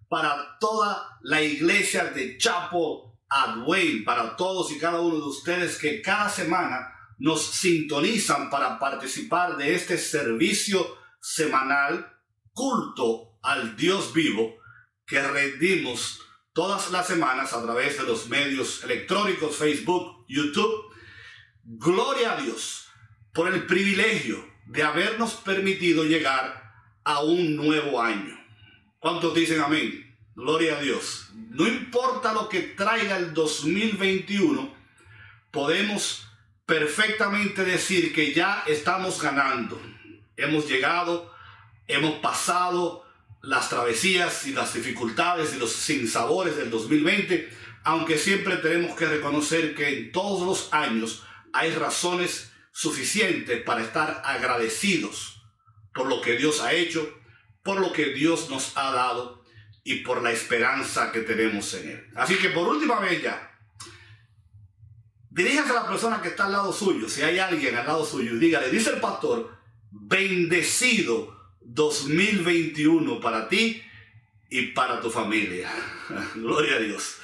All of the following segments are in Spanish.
para toda la iglesia de Chapel at Wayne, para todos y cada uno de ustedes que cada semana nos sintonizan para participar de este servicio semanal, culto al Dios vivo, que rendimos todas las semanas a través de los medios electrónicos, Facebook, YouTube. Gloria a Dios por el privilegio de habernos permitido llegar a un nuevo año. ¿Cuántos dicen amén? Gloria a Dios. No importa lo que traiga el 2021, podemos perfectamente decir que ya estamos ganando. Hemos llegado, hemos pasado las travesías y las dificultades y los sinsabores del 2020, aunque siempre tenemos que reconocer que en todos los años hay razones suficientes para estar agradecidos por lo que Dios ha hecho, por lo que Dios nos ha dado y por la esperanza que tenemos en Él. Así que por última vez ya, diríjase a la persona que está al lado suyo, si hay alguien al lado suyo, y dígale, dice el pastor, bendecido 2021 para ti y para tu familia. Gloria a Dios.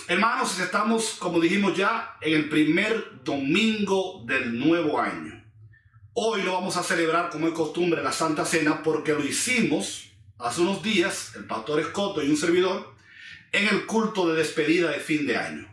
Hermanos, estamos, como dijimos ya, en el primer domingo del nuevo año. Hoy lo vamos a celebrar como es costumbre la Santa Cena, porque lo hicimos hace unos días, el pastor Escoto y un servidor, en el culto de despedida de fin de año.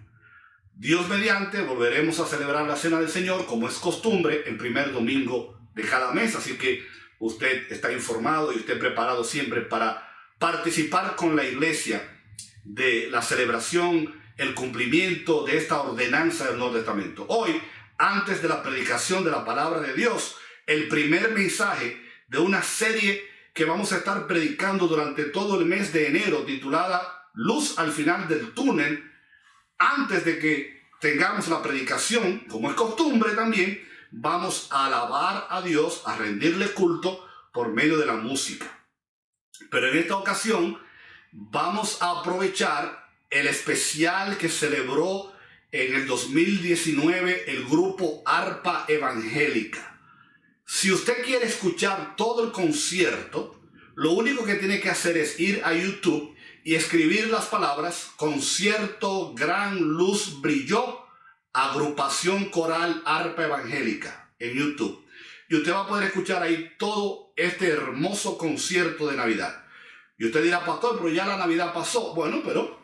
Dios mediante, volveremos a celebrar la Cena del Señor como es costumbre el primer domingo de cada mes, así que usted está informado y usted preparado siempre para participar con la iglesia de la celebración, el cumplimiento de esta ordenanza del Nuevo Testamento. Hoy, antes de la predicación de la palabra de Dios, el primer mensaje de una serie que vamos a estar predicando durante todo el mes de enero, titulada Luz al final del túnel. Antes de que tengamos la predicación, como es costumbre también, vamos a alabar a Dios, a rendirle culto por medio de la música. Pero en esta ocasión vamos a aprovechar el especial que celebró en el 2019 el grupo Arpa Evangélica. Si usted quiere escuchar todo el concierto, lo único que tiene que hacer es ir a YouTube y escribir las palabras concierto Gran Luz Brilló, agrupación coral Arpa Evangélica en YouTube. Y usted va a poder escuchar ahí todo este hermoso concierto de Navidad. Y usted dirá, pastor, pero ya la Navidad pasó. Bueno, pero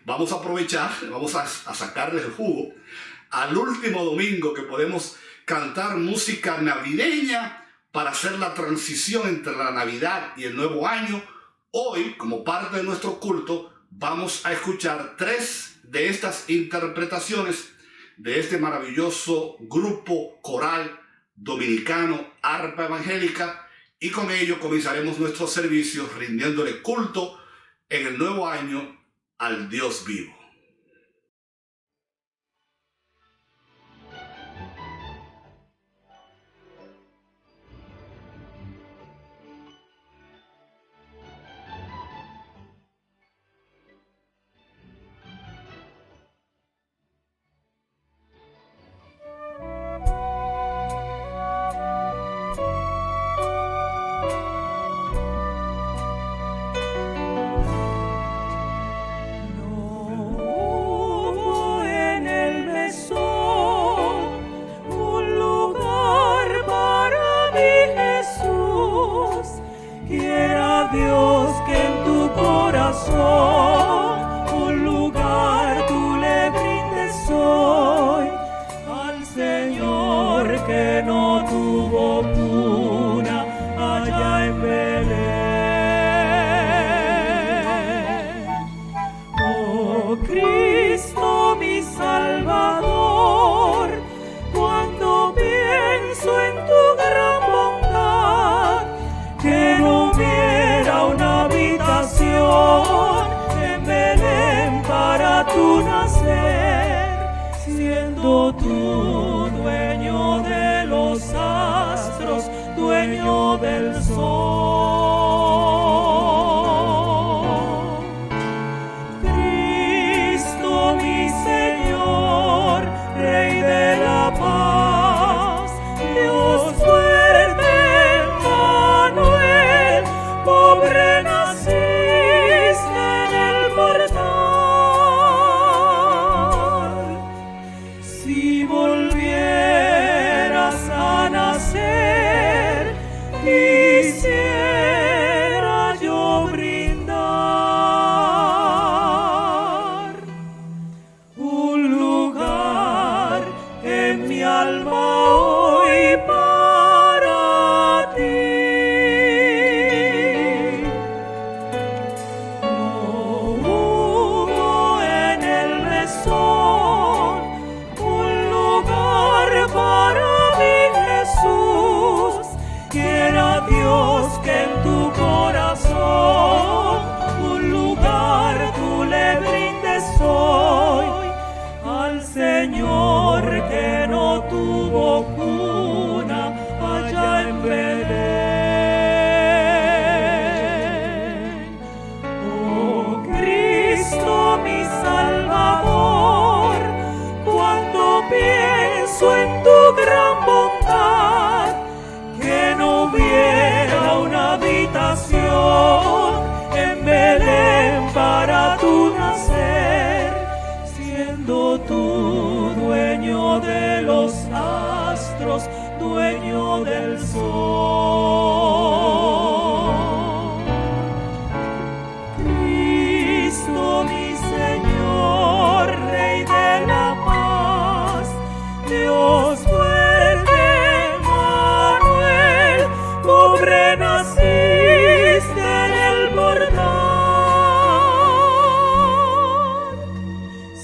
vamos a aprovechar, vamos a sacarle el jugo al último domingo que podemos cantar música navideña para hacer la transición entre la Navidad y el nuevo año. Hoy, como parte de nuestro culto, vamos a escuchar 3 de estas interpretaciones de este maravilloso grupo coral dominicano Arpa Evangélica, y con ello comenzaremos nuestros servicios rindiéndole culto en el nuevo año al Dios vivo. Pobre nací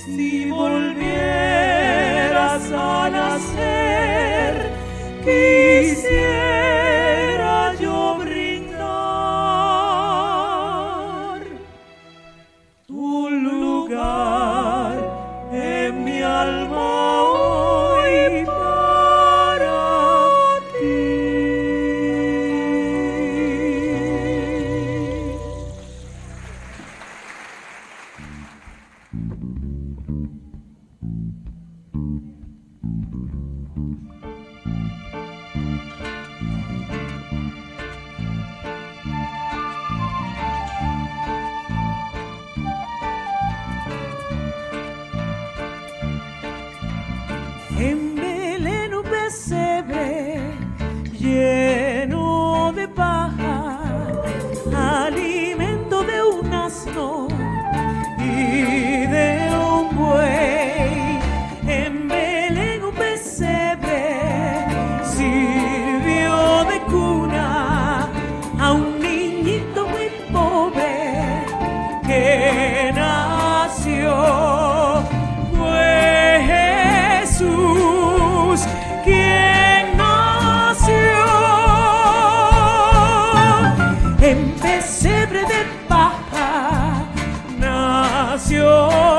Si volvieras a nacer, quisiera yo brindar un lugar en mi alma hoy para ti. En Belén un pesebre lleno de paja, alimento de un asno y de un buey. En Belén un pesebre sirvió de cuna a un niñito muy pobre que nació. Jesús, quien nació en pesebre de paja, nació.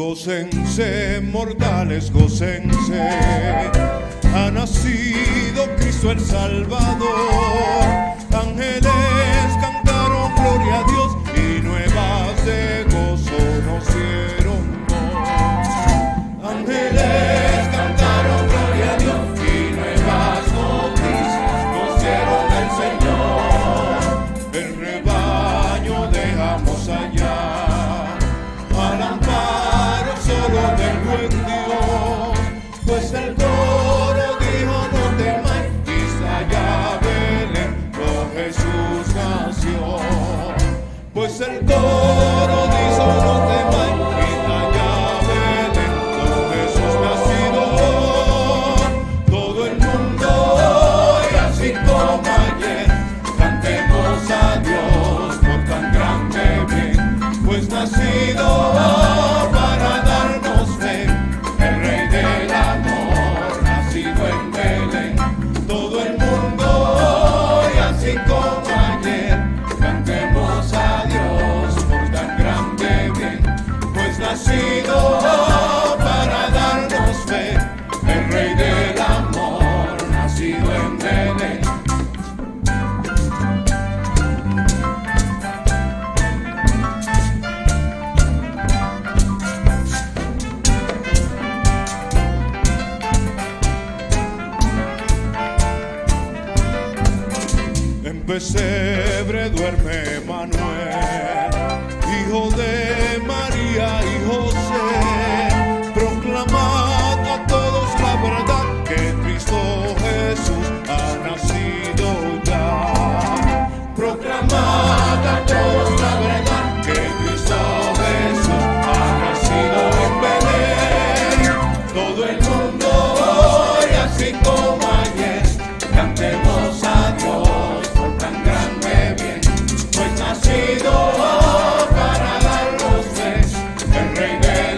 Gócense, mortales, gócense, ha nacido Cristo el Salvador. Ángeles cantaron gloria a Dios y nuevas de gozo nos dieron voz. Ángeles cantaron gloria a Dios y nuevas noticias nos dieron el Señor. El rebaño dejamos allá, al amparo solo del buen Dios, pues el coro dijo no temáis, quizá allá Belén, oh Jesús nació. Pues el coro dijo no temáis, quizá allá Belén, oh Jesús nacido. Todo el mundo hoy, así como ayer, cantemos a Dios por tan grande bien, pues nacido para darnos fe, el Rey del amor, nacido en Belén. Todo el mundo hoy, así como ayer, cantemos a Dios por tan grande bien, pues nacido para darnos fe, el Rey del amor, nacido en Belén. En pesebre duerme Manuel, hijo de María y José. Proclamad a todos la verdad, que Cristo Jesús ha nacido ya. Proclamad a todos la verdad, que Cristo Jesús ha nacido en Belén. Todo el mundo hoy, así como ayer, cantemos a Dios por tan grande bien, pues nacido para darnos fe, el Rey de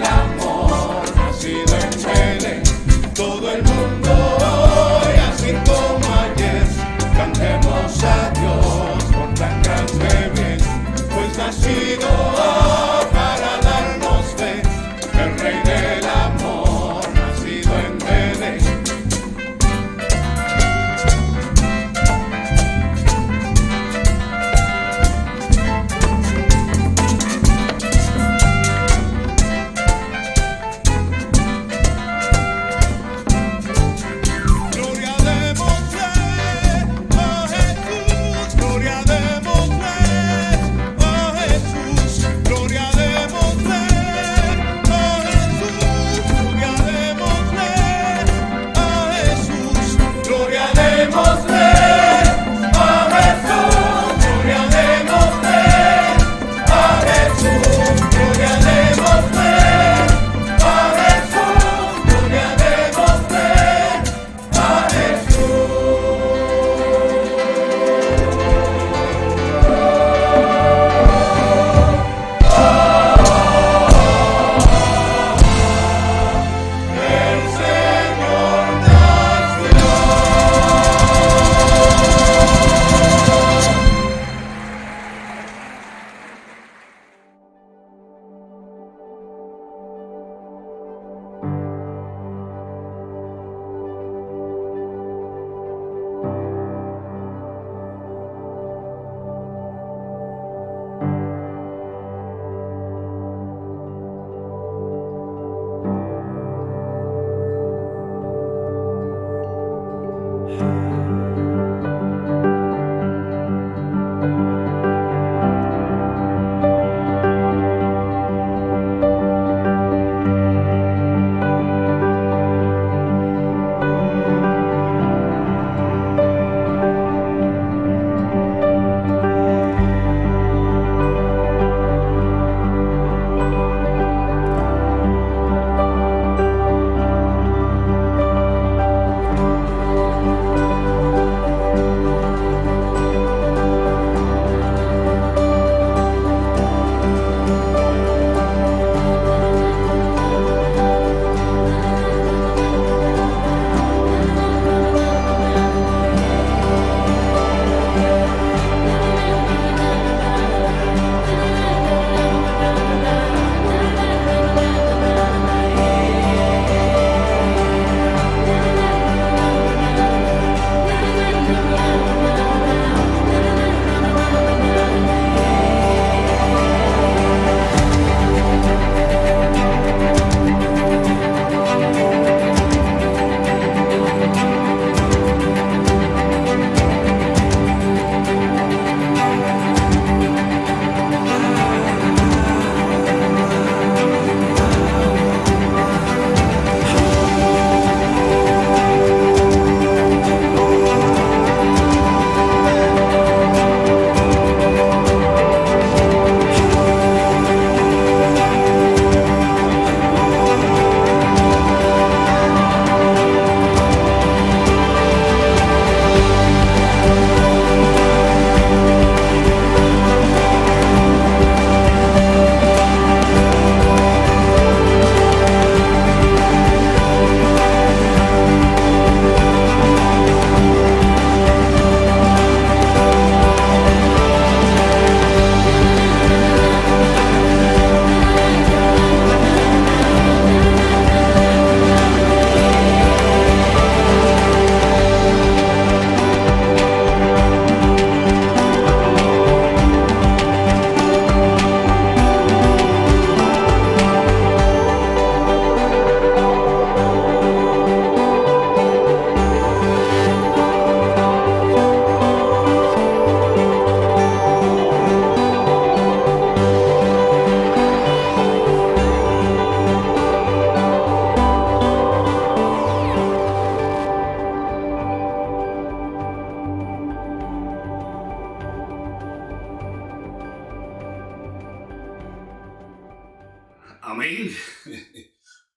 Amén.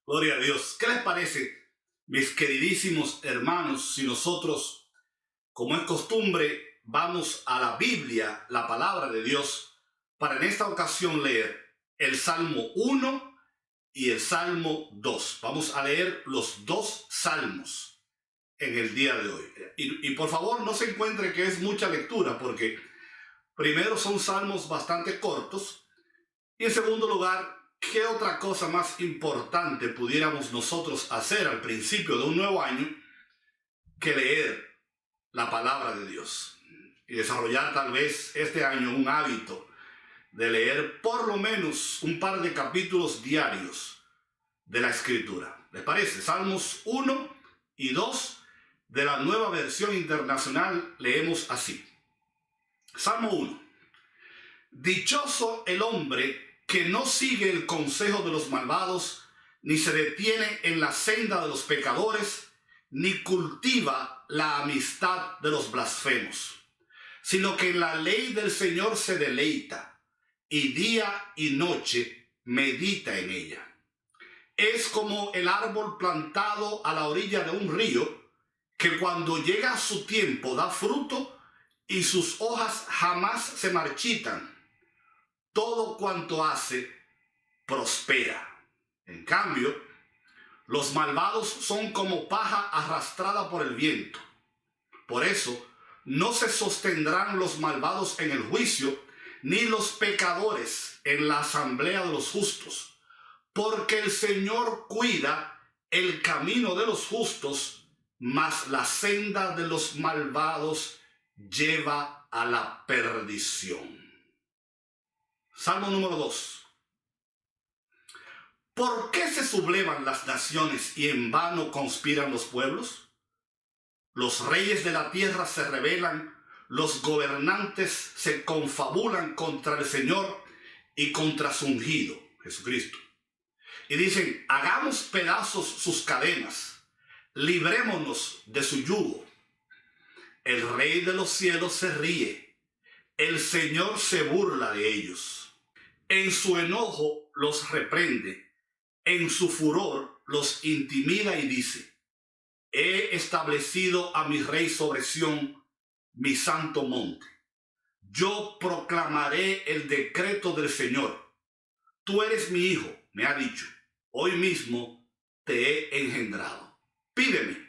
Gloria a Dios. ¿Qué les parece, mis queridísimos hermanos, si nosotros, como es costumbre, vamos a la Biblia, la palabra de Dios, para en esta ocasión leer el Salmo 1 y el Salmo 2. Vamos a leer los dos salmos en el día de hoy. Y por favor no se encuentre que es mucha lectura, porque primero son salmos bastante cortos, y en segundo lugar, ¿qué otra cosa más importante pudiéramos nosotros hacer al principio de un nuevo año que leer la palabra de Dios? Y desarrollar tal vez este año un hábito de leer por lo menos un par de capítulos diarios de la Escritura. ¿Les parece? Salmos 1 y 2 de la Nueva Versión Internacional leemos así. Salmo 1. Dichoso el hombre que no sigue el consejo de los malvados, ni se detiene en la senda de los pecadores, ni cultiva la amistad de los blasfemos, sino que en la ley del Señor se deleita, y día y noche medita en ella. Es como el árbol plantado a la orilla de un río, que cuando llega su tiempo da fruto, y sus hojas jamás se marchitan. Todo cuanto hace prospera. En cambio, los malvados son como paja arrastrada por el viento. Por eso, no se sostendrán los malvados en el juicio, ni los pecadores en la asamblea de los justos. Porque el Señor cuida el camino de los justos, mas la senda de los malvados lleva a la perdición. Salmo número 2. ¿Por qué se sublevan las naciones y en vano conspiran los pueblos? Los reyes de la tierra se rebelan, los gobernantes se confabulan contra el Señor y contra su ungido, Jesucristo. Y dicen, hagamos pedazos sus cadenas, librémonos de su yugo. El Rey de los cielos se ríe, el Señor se burla de ellos. En su enojo los reprende, en su furor los intimida y dice, he establecido a mi rey sobre Sión, mi santo monte. Yo proclamaré el decreto del Señor. Tú eres mi hijo, me ha dicho, hoy mismo te he engendrado. Pídeme,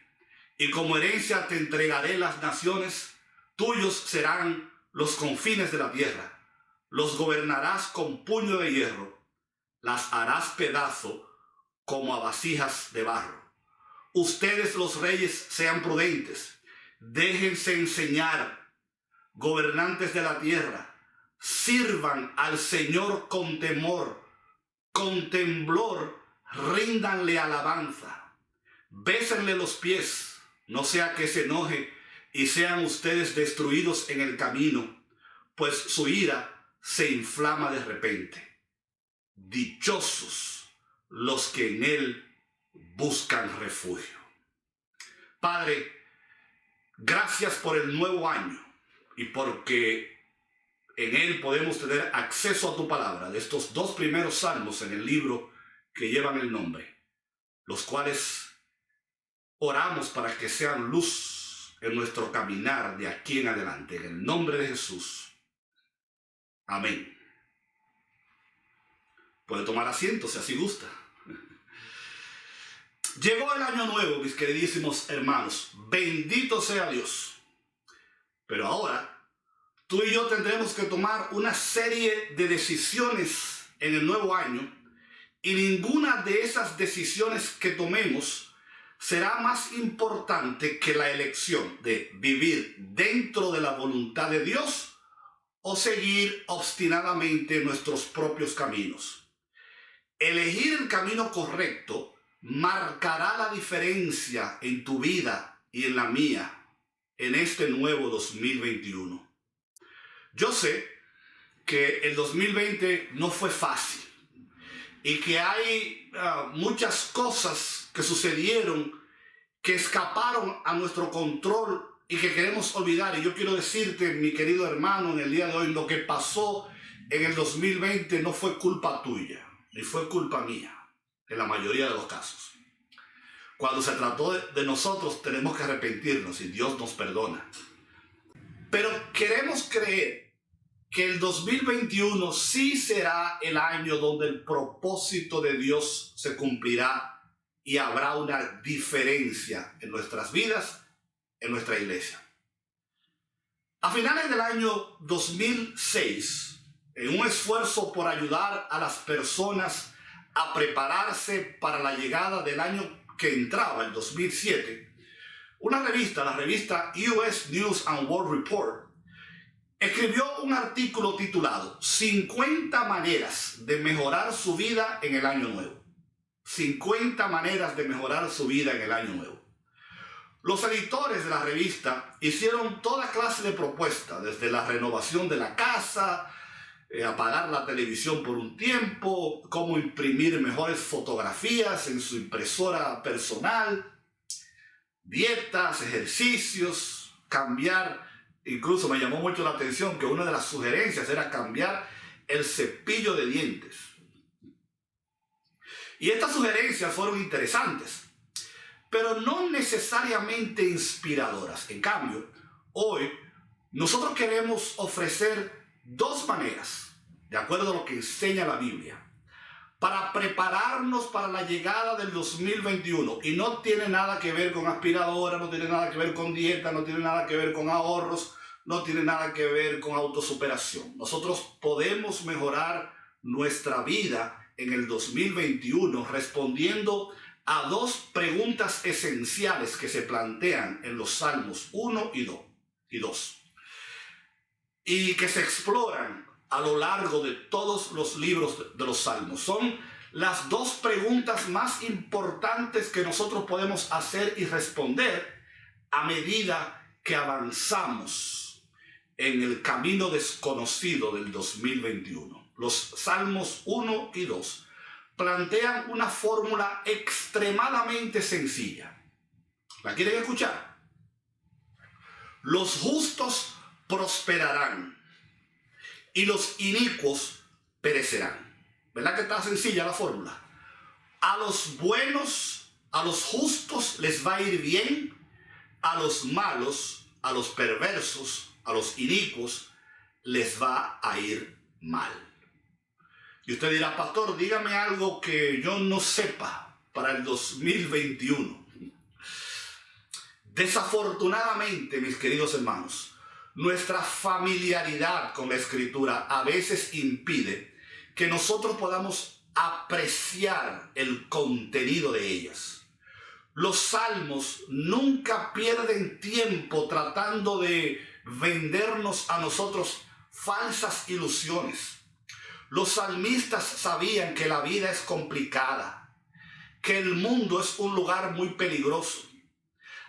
y como herencia te entregaré las naciones, tuyos serán los confines de la tierra. Los gobernarás con puño de hierro, las harás pedazo como a vasijas de barro. Ustedes los reyes sean prudentes, déjense enseñar, gobernantes de la tierra, sirvan al Señor con temor, con temblor, ríndanle alabanza, bésenle los pies, no sea que se enoje y sean ustedes destruidos en el camino, pues su ira se inflama de repente. Dichosos los que en él buscan refugio. Padre, gracias por el nuevo año y porque en él podemos tener acceso a tu palabra, de estos dos primeros salmos en el libro que llevan el nombre, los cuales oramos para que sean luz en nuestro caminar de aquí en adelante, en el nombre de Jesús. Amén. Puede tomar asiento si así gusta. Llegó el año nuevo, mis queridísimos hermanos. Bendito sea Dios. Pero ahora, tú y yo tendremos que tomar una serie de decisiones en el nuevo año, y ninguna de esas decisiones que tomemos será más importante que la elección de vivir dentro de la voluntad de Dios o seguir obstinadamente nuestros propios caminos. Elegir el camino correcto marcará la diferencia en tu vida y en la mía en este nuevo 2021. Yo sé que el 2020 no fue fácil y que hay muchas cosas que sucedieron que escaparon a nuestro control y que queremos olvidar. Y yo quiero decirte, mi querido hermano, en el día de hoy, lo que pasó en el 2020 no fue culpa tuya. ni fue culpa mía, en la mayoría de los casos. Cuando se trató de nosotros, tenemos que arrepentirnos y Dios nos perdona. Pero queremos creer que el 2021 sí será el año donde el propósito de Dios se cumplirá y habrá una diferencia en nuestras vidas, en nuestra iglesia. A finales del año 2006, en un esfuerzo por ayudar a las personas a prepararse para la llegada del año que entraba, el 2007, una revista, la revista US News and World Report, escribió un artículo titulado 50 maneras de mejorar su vida en el año nuevo. 50 maneras de mejorar su vida en el año nuevo. Los editores de la revista hicieron toda clase de propuestas, desde la renovación de la casa, apagar la televisión por un tiempo, cómo imprimir mejores fotografías en su impresora personal, dietas, ejercicios, cambiar. Incluso me llamó mucho la atención que una de las sugerencias era cambiar el cepillo de dientes. Y estas sugerencias fueron interesantes, pero no necesariamente inspiradoras. En cambio, hoy nosotros queremos ofrecer dos maneras, de acuerdo a lo que enseña la Biblia, para prepararnos para la llegada del 2021. Y no tiene nada que ver con aspiradora, no tiene nada que ver con dieta, no tiene nada que ver con ahorros, no tiene nada que ver con autosuperación. Nosotros podemos mejorar nuestra vida en el 2021 respondiendo a dos preguntas esenciales que se plantean en los Salmos 1 y 2 y que se exploran a lo largo de todos los libros de los Salmos. Son las dos preguntas más importantes que nosotros podemos hacer y responder a medida que avanzamos en el camino desconocido del 2021. Los Salmos 1 y 2 plantean una fórmula extremadamente sencilla. ¿La quieren escuchar? Los justos prosperarán y los inicuos perecerán. ¿Verdad que está sencilla la fórmula? A los buenos, a los justos les va a ir bien, a los malos, a los perversos, a los inicuos les va a ir mal. Y usted dirá, pastor, dígame algo que yo no sepa para el 2021. Desafortunadamente, mis queridos hermanos, nuestra familiaridad con la Escritura a veces impide que nosotros podamos apreciar el contenido de ellas. Los salmos nunca pierden tiempo tratando de vendernos a nosotros falsas ilusiones. Los salmistas sabían que la vida es complicada, que el mundo es un lugar muy peligroso.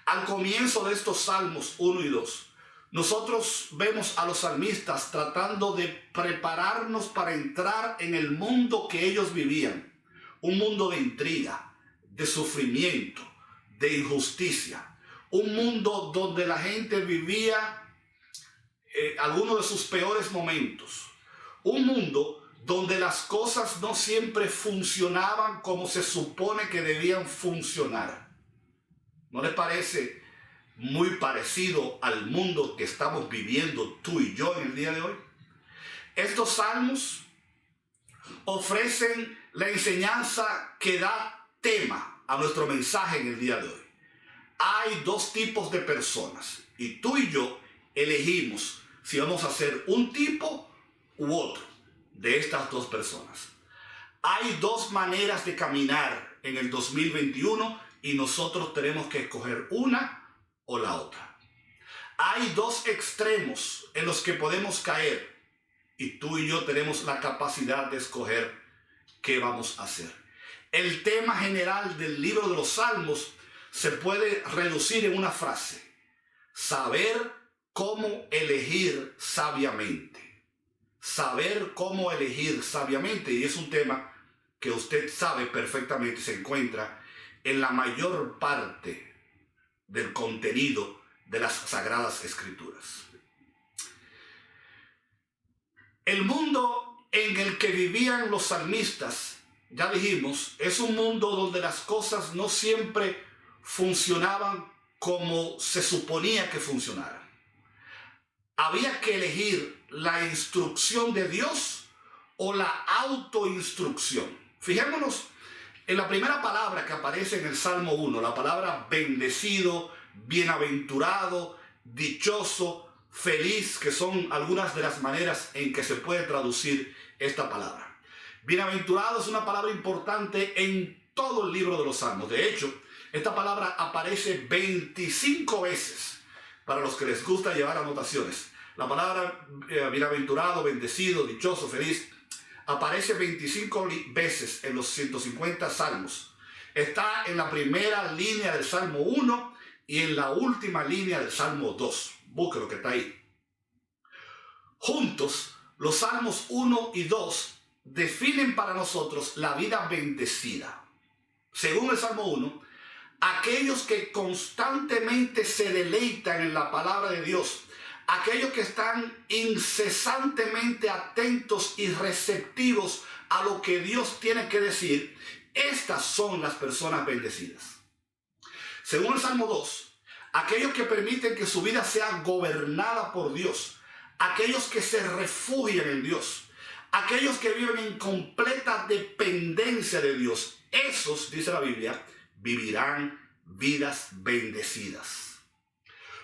Al comienzo de estos Salmos 1 y 2, nosotros vemos a los salmistas tratando de prepararnos para entrar en el mundo que ellos vivían. Un mundo de intriga, de sufrimiento, de injusticia. Un mundo donde la gente vivía algunos de sus peores momentos. Un mundo donde las cosas no siempre funcionaban como se supone que debían funcionar. ¿No les parece muy parecido al mundo que estamos viviendo tú y yo en el día de hoy? Estos salmos ofrecen la enseñanza que da tema a nuestro mensaje en el día de hoy. Hay dos tipos de personas y tú y yo elegimos si vamos a ser un tipo u otro de estas dos personas. Hay dos maneras de caminar en el 2021 y nosotros tenemos que escoger una o la otra. Hay dos extremos en los que podemos caer y tú y yo tenemos la capacidad de escoger qué vamos a hacer. El tema general del libro de los Salmos se puede reducir en una frase: saber cómo elegir sabiamente. Saber cómo elegir sabiamente, y es un tema que usted sabe perfectamente, se encuentra en la mayor parte del contenido de las Sagradas Escrituras. El mundo en el que vivían los salmistas ya dijimos, es un mundo donde las cosas no siempre funcionaban como se suponía que funcionaran. Había que elegir la instrucción de Dios o la autoinstrucción. Fijémonos en la primera palabra que aparece en el Salmo 1, la palabra bendecido, bienaventurado, dichoso, feliz, que son algunas de las maneras en que se puede traducir esta palabra. Bienaventurado es una palabra importante en todo el libro de los Salmos. De hecho, esta palabra aparece 25 veces para los que les gusta llevar anotaciones. La palabra bienaventurado, bendecido, dichoso, feliz aparece 25 veces en los 150 salmos. Está en la primera línea del Salmo 1 y en la última línea del Salmo 2. Busque lo que está ahí. Juntos, los Salmos 1 y 2 definen para nosotros la vida bendecida. Según el Salmo 1, aquellos que constantemente se deleitan en la palabra de Dios, aquellos que están incesantemente atentos y receptivos a lo que Dios tiene que decir, estas son las personas bendecidas. Según el Salmo 2, aquellos que permiten que su vida sea gobernada por Dios, aquellos que se refugian en Dios, aquellos que viven en completa dependencia de Dios, esos, dice la Biblia, vivirán vidas bendecidas.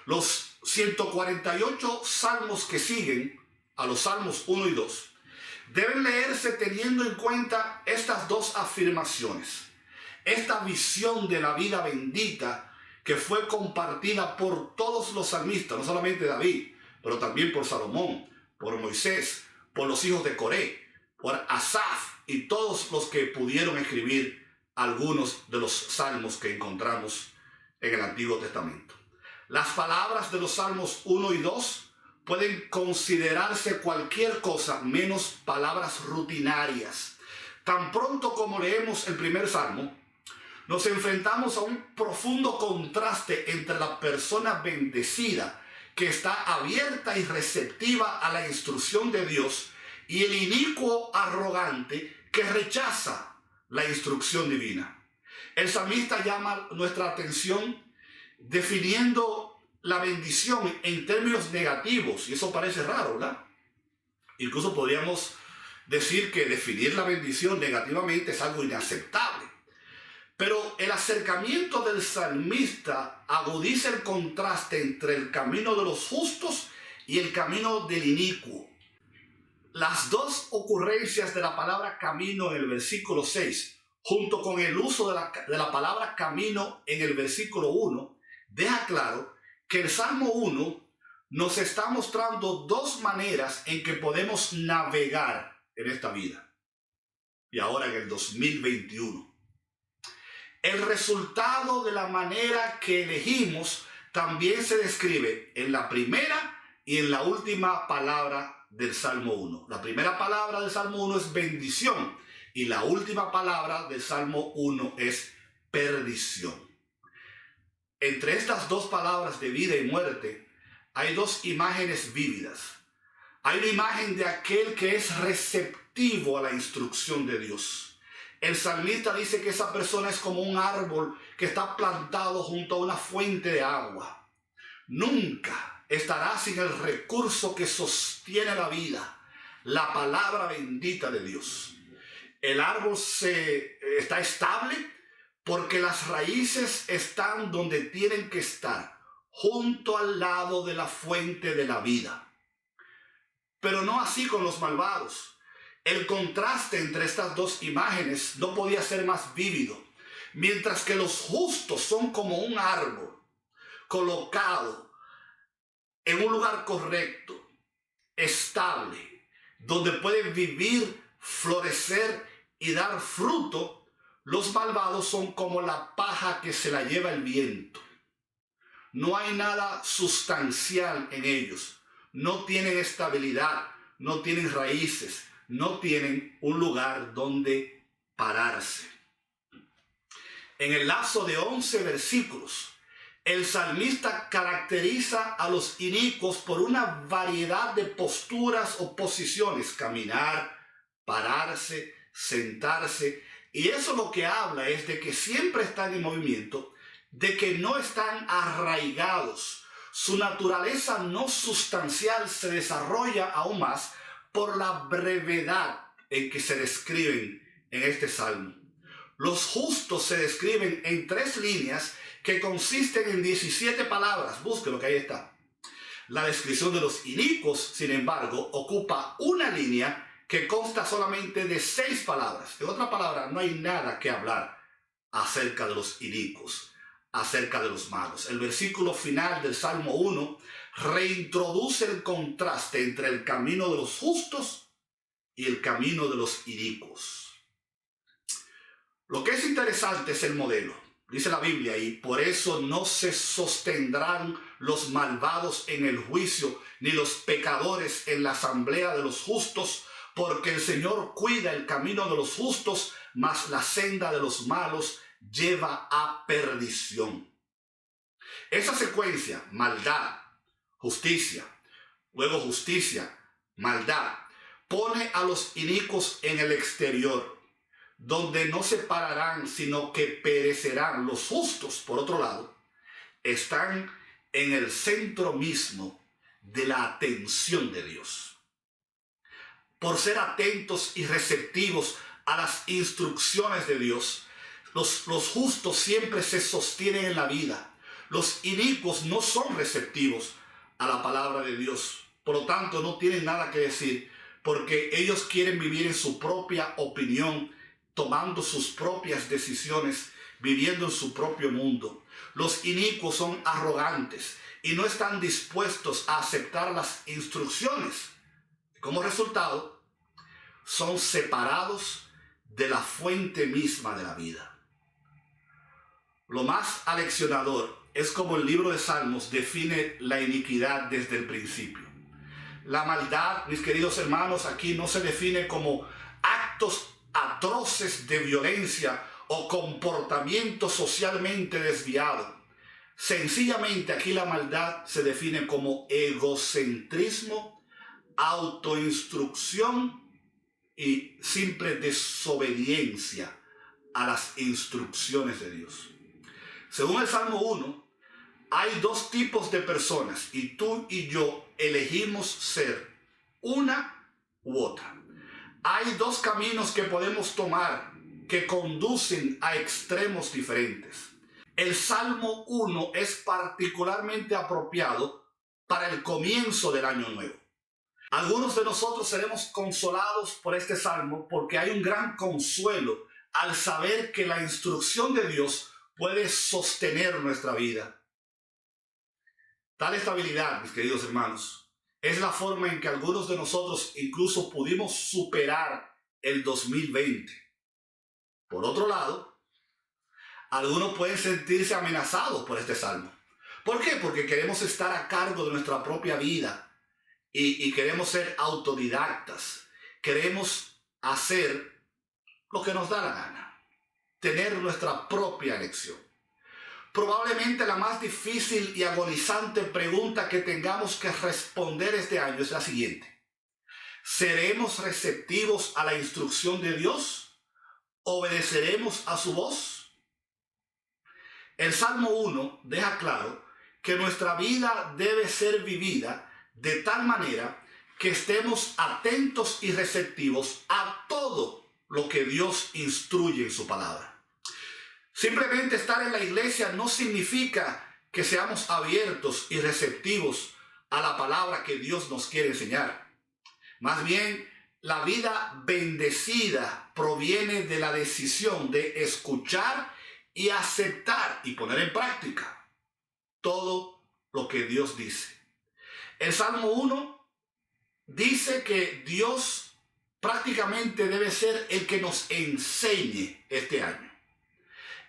Los 148 salmos que siguen a los Salmos 1 y 2 deben leerse teniendo en cuenta estas dos afirmaciones. Esta visión de la vida bendita que fue compartida por todos los salmistas, no solamente David, pero también por Salomón, por Moisés, por los hijos de Coré, por Asaf y todos los que pudieron escribir algunos de los salmos que encontramos en el Antiguo Testamento. Las palabras de los Salmos 1 y 2 pueden considerarse cualquier cosa menos palabras rutinarias. Tan pronto como leemos el primer salmo, nos enfrentamos a un profundo contraste entre la persona bendecida, que está abierta y receptiva a la instrucción de Dios, y el inicuo arrogante que rechaza la instrucción divina. El salmista llama nuestra atención definiendo la bendición en términos negativos, y eso parece raro, ¿verdad? Incluso podríamos decir que definir la bendición negativamente es algo inaceptable. Pero el acercamiento del salmista agudiza el contraste entre el camino de los justos y el camino del inicuo. Las dos ocurrencias de la palabra camino en el versículo 6, junto con el uso de la palabra camino en el versículo 1, deja claro que el Salmo 1 nos está mostrando dos maneras en que podemos navegar en esta vida. Y ahora en el 2021. El resultado de la manera que elegimos también se describe en la primera y en la última palabra del Salmo 1. La primera palabra del Salmo 1 es bendición y la última palabra del Salmo 1 es perdición. Entre estas dos palabras de vida y muerte hay dos imágenes vívidas. Hay una imagen de aquel que es receptivo a la instrucción de Dios. El salmista dice que esa persona es como un árbol que está plantado junto a una fuente de agua. Nunca estará sin el recurso que sostiene la vida, la palabra bendita de Dios. El árbol está estable porque las raíces están donde tienen que estar, junto al lado de la fuente de la vida. Pero no así con los malvados. El contraste entre estas dos imágenes no podía ser más vívido. Mientras que los justos son como un árbol colocado en un lugar correcto, estable, donde pueden vivir, florecer y dar fruto, los malvados son como la paja que se la lleva el viento. No hay nada sustancial en ellos. No tienen estabilidad, no tienen raíces, no tienen un lugar donde pararse. En el lapso de 11 versículos, el salmista caracteriza a los inicuos por una variedad de posturas o posiciones: caminar, pararse, sentarse, Y eso lo que habla es de que siempre están en movimiento, de que no están arraigados. Su naturaleza no sustancial se desarrolla aún más por la brevedad en que se describen en este salmo. Los justos se describen en 3 líneas que consisten en 17 palabras. Búsquelo, que ahí está. La descripción de los inicuos, sin embargo, ocupa una línea que consta solamente de 6 palabras. En otra palabra, no hay nada que hablar acerca de los inicuos, acerca de los malos. El versículo final del Salmo 1 reintroduce el contraste entre el camino de los justos y el camino de los inicuos. Lo que es interesante es el modelo. Dice la Biblia, y por eso no se sostendrán los malvados en el juicio, ni los pecadores en la asamblea de los justos, porque el Señor cuida el camino de los justos, mas la senda de los malos lleva a perdición. Esa secuencia, maldad, justicia, luego justicia, maldad, pone a los inicuos en el exterior, donde no se pararán, sino que perecerán. Los justos, por otro lado, están en el centro mismo de la atención de Dios. Por ser atentos y receptivos a las instrucciones de Dios, los justos siempre se sostienen en la vida. Los inicuos no son receptivos a la palabra de Dios. Por lo tanto, no tienen nada que decir, porque ellos quieren vivir en su propia opinión, tomando sus propias decisiones, viviendo en su propio mundo. Los inicuos son arrogantes y no están dispuestos a aceptar las instrucciones. Como resultado, son separados de la fuente misma de la vida. Lo más aleccionador es como el libro de Salmos define la iniquidad desde el principio. La maldad, mis queridos hermanos, aquí no se define como actos atroces de violencia o comportamiento socialmente desviado. Sencillamente aquí la maldad se define como egocentrismo, autoinstrucción y simple desobediencia a las instrucciones de Dios. Según el Salmo 1, hay 2 tipos de personas y tú y yo elegimos ser una u otra. Hay 2 caminos que podemos tomar que conducen a extremos diferentes. El Salmo 1 es particularmente apropiado para el comienzo del año nuevo. Algunos de nosotros seremos consolados por este salmo porque hay un gran consuelo al saber que la instrucción de Dios puede sostener nuestra vida. Tal estabilidad, mis queridos hermanos, es la forma en que algunos de nosotros incluso pudimos superar el 2020. Por otro lado, algunos pueden sentirse amenazados por este salmo. ¿Por qué? Porque queremos estar a cargo de nuestra propia vida y queremos ser autodidactas. Queremos hacer lo que nos da la gana, tener nuestra propia elección. Probablemente la más difícil y agonizante pregunta que tengamos que responder este año es la siguiente: ¿seremos receptivos a la instrucción de Dios? ¿Obedeceremos a su voz? El Salmo 1 deja claro que nuestra vida debe ser vivida de tal manera que estemos atentos y receptivos a todo lo que Dios instruye en su palabra. Simplemente estar en la iglesia no significa que seamos abiertos y receptivos a la palabra que Dios nos quiere enseñar. Más bien, la vida bendecida proviene de la decisión de escuchar y aceptar y poner en práctica todo lo que Dios dice. El Salmo 1 dice que Dios prácticamente debe ser el que nos enseñe este año.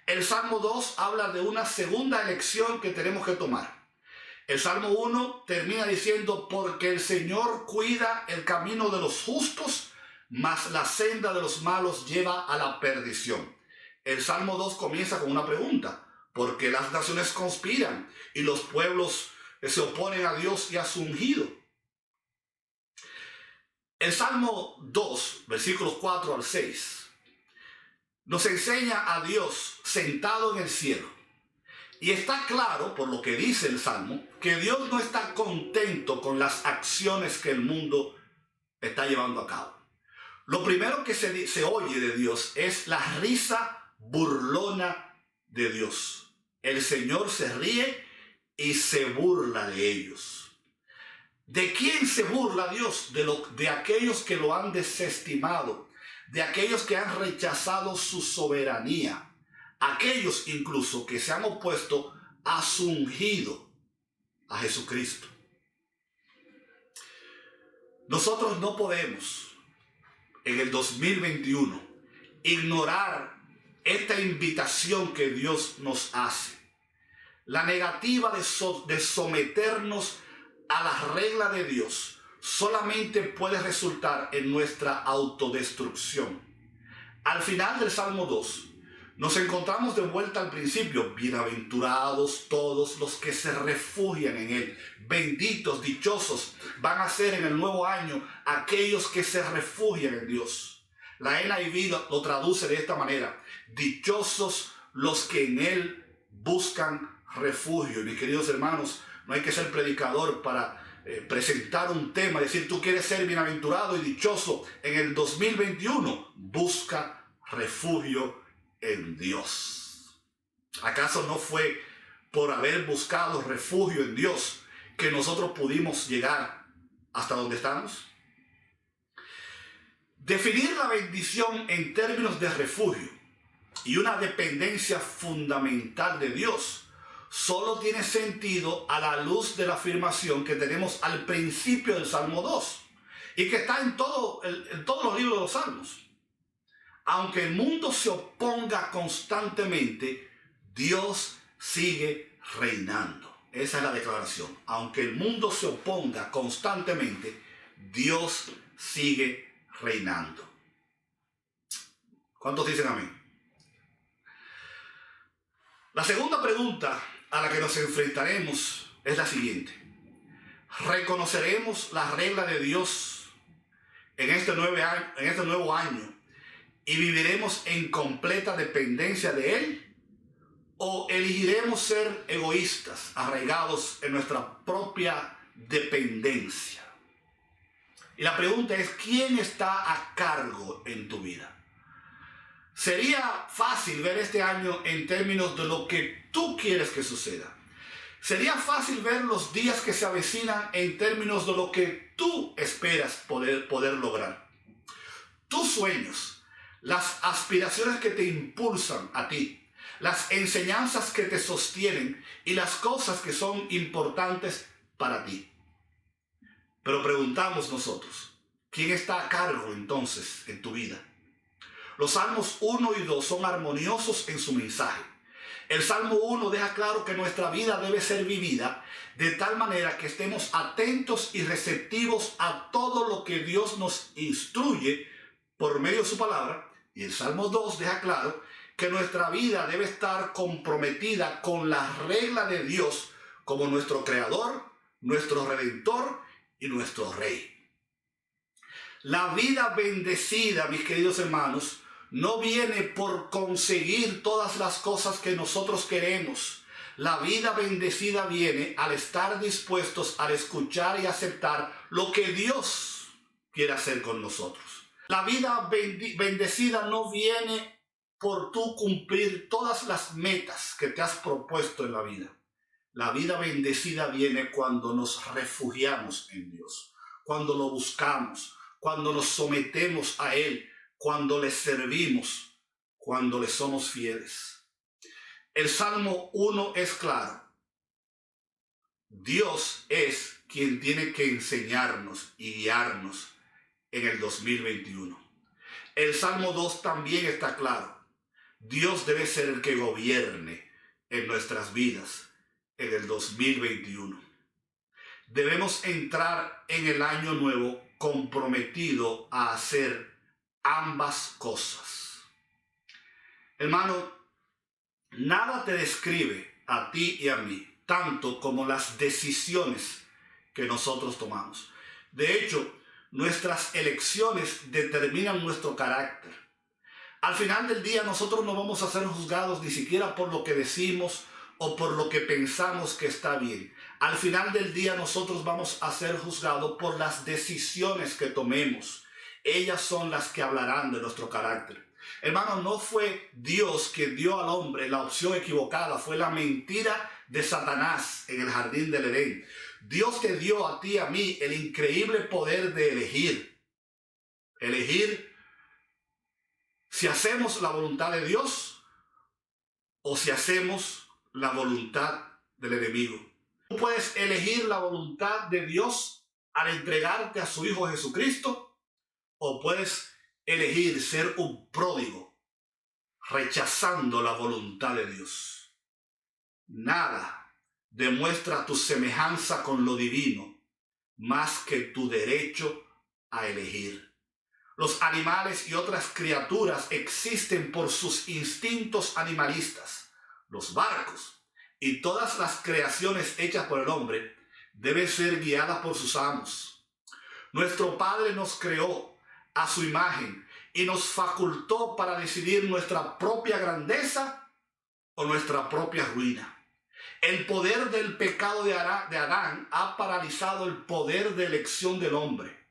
El Salmo 2 habla de una segunda elección que tenemos que tomar. El Salmo 1 termina diciendo: porque el Señor cuida el camino de los justos, mas la senda de los malos lleva a la perdición. El Salmo 2 comienza con una pregunta: ¿por qué las naciones conspiran y los pueblos se oponen a Dios y a su ungido? El Salmo 2, versículos 4 al 6, nos enseña a Dios sentado en el cielo. Y está claro, por lo que dice el Salmo, que Dios no está contento con las acciones que el mundo está llevando a cabo. Lo primero que se oye de Dios es la risa burlona de Dios. El Señor se ríe y se burla de ellos. ¿De quién se burla Dios? De aquellos que lo han desestimado, de aquellos que han rechazado su soberanía, aquellos incluso que se han opuesto a su ungido, a Jesucristo. Nosotros no podemos en el 2021 ignorar esta invitación que Dios nos hace. La negativa de someternos a la regla de Dios solamente puede resultar en nuestra autodestrucción. Al final del Salmo 2, nos encontramos de vuelta al principio. Bienaventurados todos los que se refugian en Él. Benditos, dichosos van a ser en el nuevo año aquellos que se refugian en Dios. La NIV lo traduce de esta manera: dichosos los que en Él buscan refugio. Y mis queridos hermanos, no hay que ser predicador para presentar un tema, decir tú quieres ser bienaventurado y dichoso en el 2021. Busca refugio en Dios. ¿Acaso no fue por haber buscado refugio en Dios que nosotros pudimos llegar hasta donde estamos? Definir la bendición en términos de refugio y una dependencia fundamental de Dios solo tiene sentido a la luz de la afirmación que tenemos al principio del Salmo 2 y que está en todos los libros de los Salmos. Aunque el mundo se oponga constantemente, Dios sigue reinando. Esa es la declaración. Aunque el mundo se oponga constantemente, Dios sigue reinando. ¿Cuántos dicen amén? La segunda pregunta a la que nos enfrentaremos es la siguiente: ¿reconoceremos la regla de Dios en este nuevo año y viviremos en completa dependencia de Él? ¿O elegiremos ser egoístas, arraigados en nuestra propia dependencia? Y la pregunta es: ¿quién está a cargo en tu vida? Sería fácil ver este año en términos de lo que tú quieres que suceda. Sería fácil ver los días que se avecinan en términos de lo que tú esperas poder lograr. Tus sueños, las aspiraciones que te impulsan a ti, las enseñanzas que te sostienen y las cosas que son importantes para ti. Pero preguntamos nosotros: ¿quién está a cargo entonces en tu vida? Los Salmos 1 y 2 son armoniosos en su mensaje. El Salmo 1 deja claro que nuestra vida debe ser vivida de tal manera que estemos atentos y receptivos a todo lo que Dios nos instruye por medio de su palabra. Y el Salmo 2 deja claro que nuestra vida debe estar comprometida con la regla de Dios como nuestro Creador, nuestro Redentor y nuestro Rey. La vida bendecida, mis queridos hermanos, no viene por conseguir todas las cosas que nosotros queremos. La vida bendecida viene al estar dispuestos a escuchar y aceptar lo que Dios quiere hacer con nosotros. La vida bendecida no viene por tú cumplir todas las metas que te has propuesto en la vida. La vida bendecida viene cuando nos refugiamos en Dios, cuando lo buscamos, cuando nos sometemos a Él, cuando le servimos, cuando le somos fieles. El Salmo 1 es claro. Dios es quien tiene que enseñarnos y guiarnos en el 2021. El Salmo 2 también está claro. Dios debe ser el que gobierne en nuestras vidas en el 2021. Debemos entrar en el año nuevo comprometido a hacer ambas cosas. Hermano, nada te describe a ti y a mí tanto como las decisiones que nosotros tomamos. De hecho, nuestras elecciones determinan nuestro carácter. Al final del día nosotros no vamos a ser juzgados ni siquiera por lo que decimos o por lo que pensamos que está bien. Al final del día nosotros vamos a ser juzgados por las decisiones que tomemos. Ellas son las que hablarán de nuestro carácter. Hermano, no fue Dios quien dio al hombre la opción equivocada, fue la mentira de Satanás en el jardín del Edén. Dios te dio a ti y a mí el increíble poder de elegir. Elegir si hacemos la voluntad de Dios o si hacemos la voluntad del enemigo. Tú puedes elegir la voluntad de Dios al entregarte a su Hijo Jesucristo, o puedes elegir ser un pródigo, rechazando la voluntad de Dios. Nada demuestra tu semejanza con lo divino más que tu derecho a elegir. Los animales y otras criaturas existen por sus instintos animalistas. Los barcos y todas las creaciones hechas por el hombre deben ser guiadas por sus amos. Nuestro Padre nos creó a su imagen y nos facultó para decidir nuestra propia grandeza o nuestra propia ruina. El poder del pecado de Adán ha paralizado el poder de elección del hombre,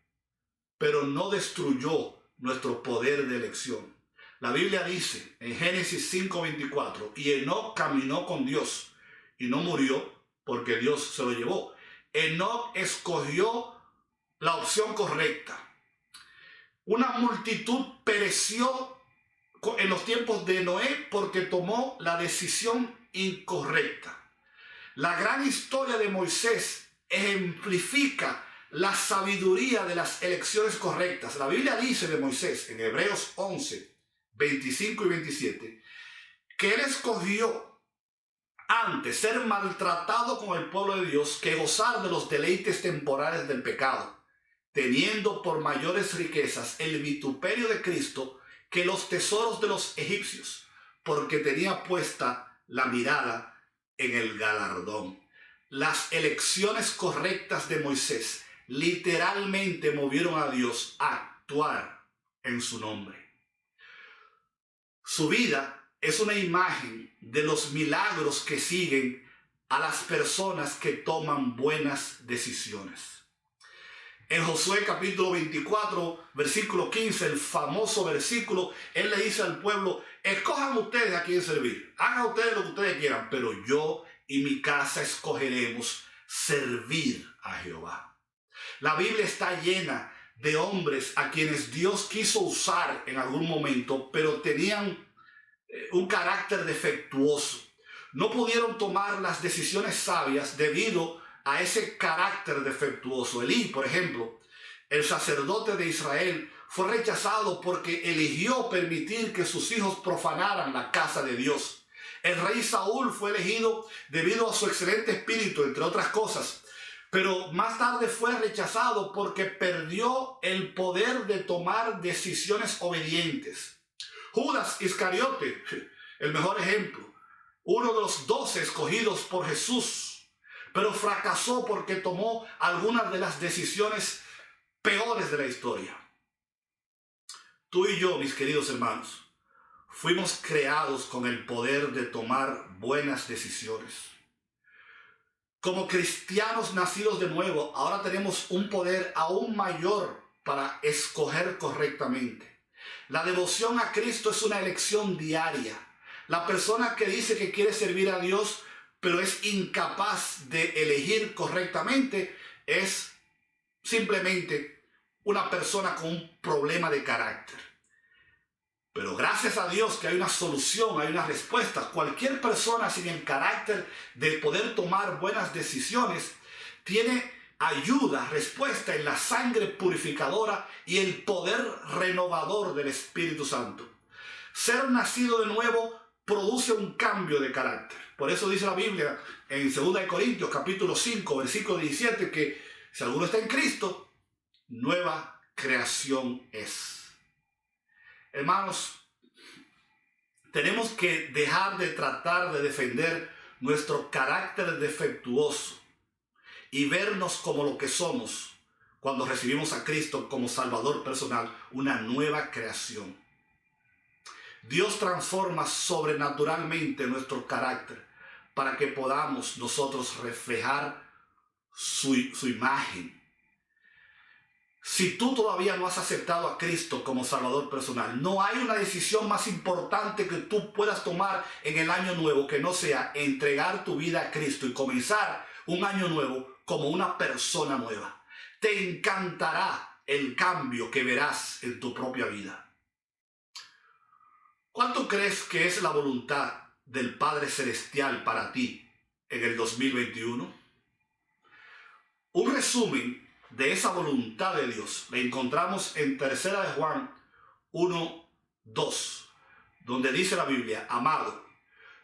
pero no destruyó nuestro poder de elección. La Biblia dice en Génesis 5:24, y Enoc caminó con Dios y no murió porque Dios se lo llevó. Enoc escogió la opción correcta. Una multitud pereció en los tiempos de Noé porque tomó la decisión incorrecta. La gran historia de Moisés ejemplifica la sabiduría de las elecciones correctas. La Biblia dice de Moisés en Hebreos 11, 25 y 27, que él escogió antes ser maltratado con el pueblo de Dios que gozar de los deleites temporales del pecado, teniendo por mayores riquezas el vituperio de Cristo que los tesoros de los egipcios, porque tenía puesta la mirada en el galardón. Las elecciones correctas de Moisés literalmente movieron a Dios a actuar en su nombre. Su vida es una imagen de los milagros que siguen a las personas que toman buenas decisiones. En Josué capítulo 24, versículo 15, el famoso versículo, él le dice al pueblo: escojan ustedes a quién servir, hagan ustedes lo que ustedes quieran, pero yo y mi casa escogeremos servir a Jehová. La Biblia está llena de hombres a quienes Dios quiso usar en algún momento, pero tenían un carácter defectuoso. No pudieron tomar las decisiones sabias debido a ese carácter defectuoso. Elí, por ejemplo, el sacerdote de Israel, fue rechazado porque eligió permitir que sus hijos profanaran la casa de Dios. El rey Saúl fue elegido debido a su excelente espíritu, entre otras cosas, pero más tarde fue rechazado porque perdió el poder de tomar decisiones obedientes. Judas Iscariote, el mejor ejemplo, uno de los 12 escogidos por Jesús, pero fracasó porque tomó algunas de las decisiones peores de la historia. Tú y yo, mis queridos hermanos, fuimos creados con el poder de tomar buenas decisiones. Como cristianos nacidos de nuevo, ahora tenemos un poder aún mayor para escoger correctamente. La devoción a Cristo es una elección diaria. La persona que dice que quiere servir a Dios, pero es incapaz de elegir correctamente, es simplemente una persona con un problema de carácter. Pero gracias a Dios que hay una solución, hay una respuesta. Cualquier persona sin el carácter de poder tomar buenas decisiones tiene ayuda, respuesta en la sangre purificadora y el poder renovador del Espíritu Santo. Ser nacido de nuevo produce un cambio de carácter. Por eso dice la Biblia en 2 Corintios capítulo 5, versículo 17, que si alguno está en Cristo, nueva creación es. Hermanos, tenemos que dejar de tratar de defender nuestro carácter defectuoso y vernos como lo que somos cuando recibimos a Cristo como Salvador personal, una nueva creación. Dios transforma sobrenaturalmente nuestro carácter para que podamos nosotros reflejar su imagen. Si tú todavía no has aceptado a Cristo como Salvador personal, no hay una decisión más importante que tú puedas tomar en el año nuevo que no sea entregar tu vida a Cristo y comenzar un año nuevo como una persona nueva. Te encantará el cambio que verás en tu propia vida. ¿Cuánto crees que es la voluntad del Padre Celestial para ti en el 2021? Un resumen de esa voluntad de Dios la encontramos en 3 de Juan 1:2, donde dice la Biblia: amado,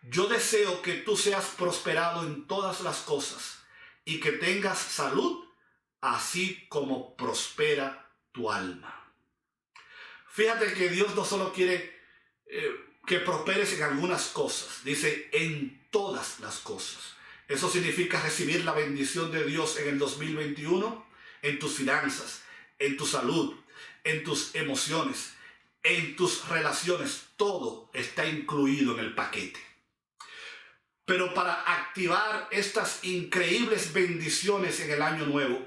yo deseo que tú seas prosperado en todas las cosas y que tengas salud, así como prospera tu alma. Fíjate que Dios no solo quiere que prosperes en algunas cosas, dice en todas las cosas. Eso significa recibir la bendición de Dios en el 2021, en tus finanzas, en tu salud, en tus emociones, en tus relaciones. Todo está incluido en el paquete. Pero para activar estas increíbles bendiciones en el año nuevo,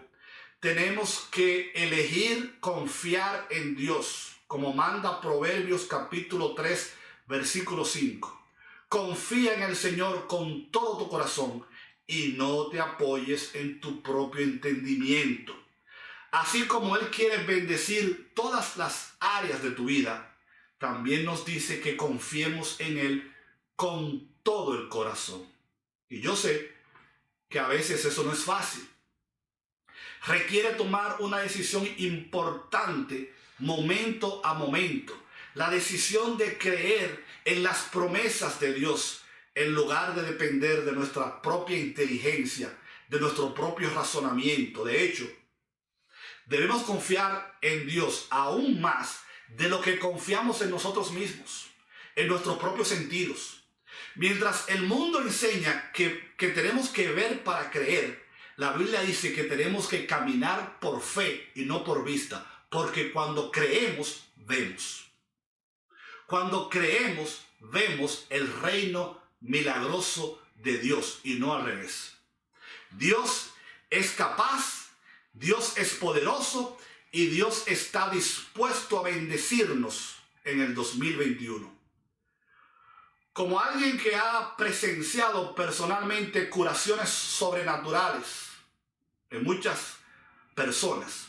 tenemos que elegir confiar en Dios, como manda Proverbios capítulo 3, versículo 5. Confía en el Señor con todo tu corazón y no te apoyes en tu propio entendimiento. Así como Él quiere bendecir todas las áreas de tu vida, también nos dice que confiemos en Él con todo el corazón. Y yo sé que a veces eso no es fácil. Requiere tomar una decisión importante momento a momento. La decisión de creer en las promesas de Dios en lugar de depender de nuestra propia inteligencia, de nuestro propio razonamiento. De hecho, debemos confiar en Dios aún más de lo que confiamos en nosotros mismos, en nuestros propios sentidos. Mientras el mundo enseña que tenemos que ver para creer, la Biblia dice que tenemos que caminar por fe y no por vista, porque cuando creemos, vemos. Cuando creemos, vemos el reino milagroso de Dios y no al revés. Dios es capaz, Dios es poderoso y Dios está dispuesto a bendecirnos en el 2021. Como alguien que ha presenciado personalmente curaciones sobrenaturales en muchas personas,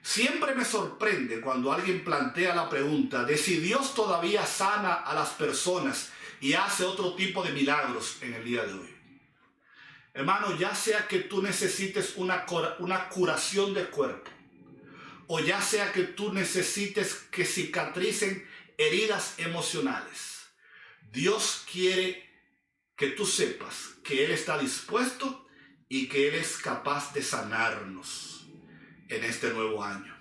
siempre me sorprende cuando alguien plantea la pregunta de si Dios todavía sana a las personas y hace otro tipo de milagros en el día de hoy. Hermano, ya sea que tú necesites una curación del cuerpo, o ya sea que tú necesites que cicatricen heridas emocionales, Dios quiere que tú sepas que Él está dispuesto y que Él es capaz de sanarnos en este nuevo año.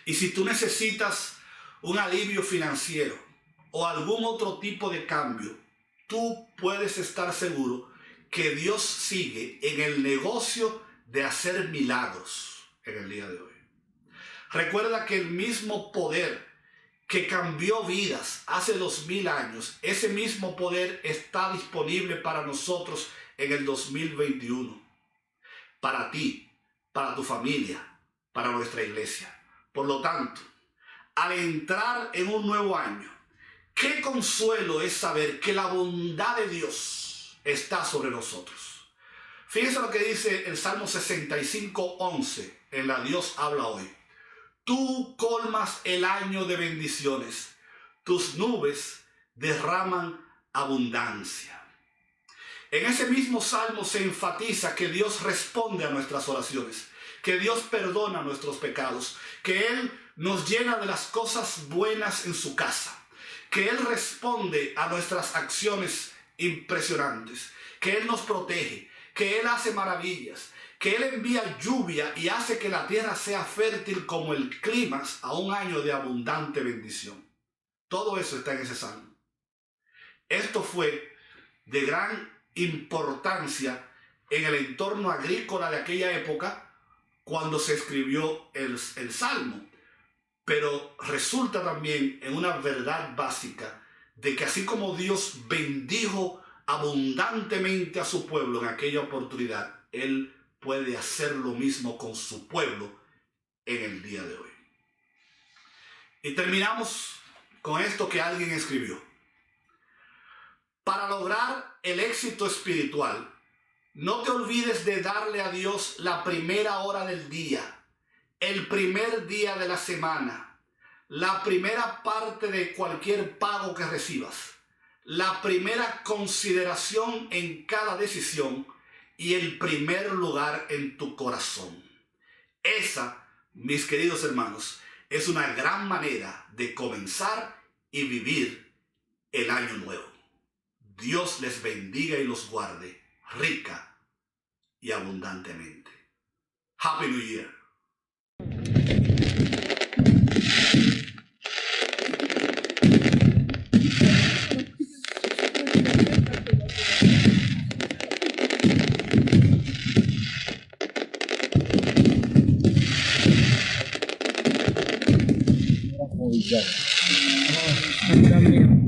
Y si tú necesitas un alivio financiero o algún otro tipo de cambio, tú puedes estar seguro que Dios sigue en el negocio de hacer milagros en el día de hoy. Recuerda que el mismo poder que cambió vidas hace 2000 años, ese mismo poder está disponible para nosotros en el 2021. Para ti, para tu familia, para nuestra iglesia. Por lo tanto, al entrar en un nuevo año, qué consuelo es saber que la bondad de Dios está sobre nosotros. Fíjense lo que dice el Salmo 65:11 en la Dios habla hoy. Tú colmas el año de bendiciones, tus nubes derraman abundancia. En ese mismo salmo se enfatiza que Dios responde a nuestras oraciones, que Dios perdona nuestros pecados, que Él nos llena de las cosas buenas en su casa, que Él responde a nuestras acciones impresionantes, que Él nos protege, que Él hace maravillas, que Él envía lluvia y hace que la tierra sea fértil como el clima a un año de abundante bendición. Todo eso está en ese salmo. Esto fue de gran importancia en el entorno agrícola de aquella época cuando se escribió el salmo. pero resulta también en una verdad básica de que así como Dios bendijo abundantemente a su pueblo en aquella oportunidad, Él puede hacer lo mismo con su pueblo en el día de hoy. Y terminamos con esto que alguien escribió. Para lograr el éxito espiritual, no te olvides de darle a Dios la primera hora del día, el primer día de la semana, la primera parte de cualquier pago que recibas, la primera consideración en cada decisión y el primer lugar en tu corazón. Esa, mis queridos hermanos, es una gran manera de comenzar y vivir el año nuevo. Dios les bendiga y los guarde rica y abundantemente. Happy New Year. También.